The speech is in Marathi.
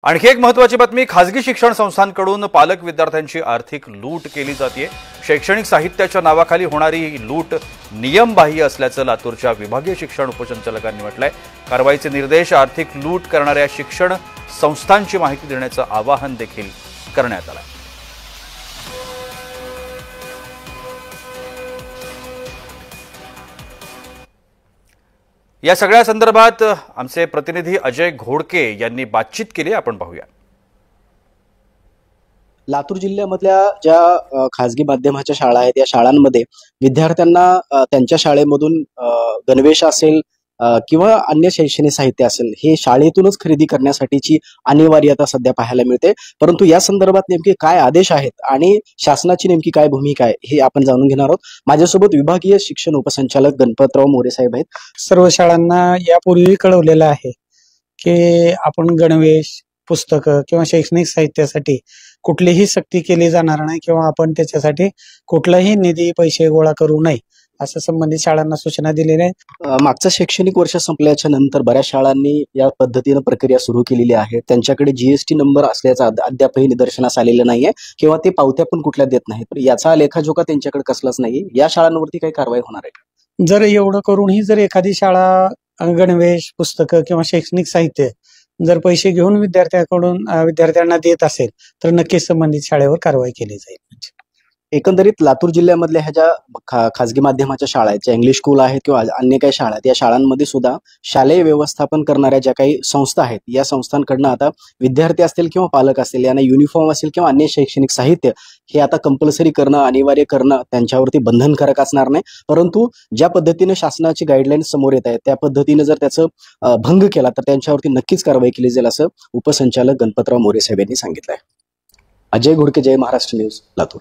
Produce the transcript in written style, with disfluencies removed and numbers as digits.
आणखी एक महत्त्वाची बातमी, खासगी शिक्षण संस्थांकडून पालक विद्यार्थ्यांची आर्थिक लूट केली जाते। शैक्षणिक साहित्याच्या नावाखाली होणारी ही लूट नियमबाह्य असल्याचं लातूरच्या विभागीय शिक्षण उपसंचालकांनी म्हटलंय। कारवाईचे निर्देश आर्थिक लूट करणाऱ्या शिक्षण संस्थांची माहिती देण्याचं आवाहन देखील करण्यात आलं। या सगळ्या संदर्भात आमचे प्रतिनिधी अजय घोडके यांनी बातचीत केली, आपण पाहूया। लातूर जिल्ह्यामधल्या ज्या खासगी माध्यमाच्या शाळा आहेत या शाळांमध्ये विद्यार्थ्यांना त्यांच्या शाळेमधून गणवेश असेल किंवा अन्य शैक्षणिक साहित्य असेल हे शाळेतूनच खरेदी करण्यासाठीची अनिवार्यता सध्या पाहायला मिळते। परंतु या संदर्भात नेमके काय आदेश आहेत आणि शासनाची नेमकी काय भूमिका आहे हे आपण जाणून घेणार आहोत। माझ्यासोबत विभागीय शिक्षण उपसंचालक गणपतराव मोरे साहेब आहेत। सर्व शाळांना यापूर्वी कळवलेलं आहे की आपण गणवेश, पुस्तकं किंवा शैक्षणिक साहित्यासाठी कुठलीही सक्ती केली जाणार नाही किंवा आपण त्याच्यासाठी कुठलाही निधी पैसे गोळा करू नये असं संबंधित शाळांना सूचना दिलेल्या आहेत। मागचं शैक्षणिक वर्ष संपल्याच्या नंतर बऱ्याच शाळांनी या पद्धतीने प्रक्रिया सुरू केलेली आहे। त्यांच्याकडे जीएसटी नंबर असल्याचा अद्यापही निदर्शनास आलेलं नाहीये किंवा ते पावत्या पण कुठल्या देत नाहीत, तर याचा लेखाजोखा त्यांच्याकडे कसलाच नाही। या शाळांवरती काही कारवाई होणार आहे? जर एवढं करूनही जर एखादी शाळा गणवेश, पुस्तकं किंवा शैक्षणिक साहित्य जर पैसे घेऊन विद्यार्थ्यांना देत असेल तर नक्कीच संबंधित शाळेवर कारवाई केली जाईल। एकंदरीत लातूर जिल्ह्यामधल्या ह्या ज्या खासगी माध्यमाच्या शाळा आहेत, ज्या इंग्लिश स्कूल आहेत किंवा अन्य काही शाळा आहेत, या शाळांमध्ये सुद्धा शालेय व्यवस्थापन करणाऱ्या ज्या काही संस्था आहेत या संस्थांकडनं आता विद्यार्थी असतील किंवा पालक असतील यांना युनिफॉर्म असेल किंवा अन्य शैक्षणिक साहित्य हे आता कंपल्सरी करणं, अनिवार्य करणं त्यांच्यावरती बंधनकारक असणार नाही। परंतु ज्या पद्धतीने शासनाची गाईडलाईन्स समोर येत आहेत त्या पद्धतीने जर त्याचं भंग केला तर त्यांच्यावरती नक्कीच कारवाई केली जाईल असं उपसंचालक गणपतराव मोरे साहेब यांनी सांगितलंय। अजय घोडके, जय महाराष्ट्र न्यूज, लातूर।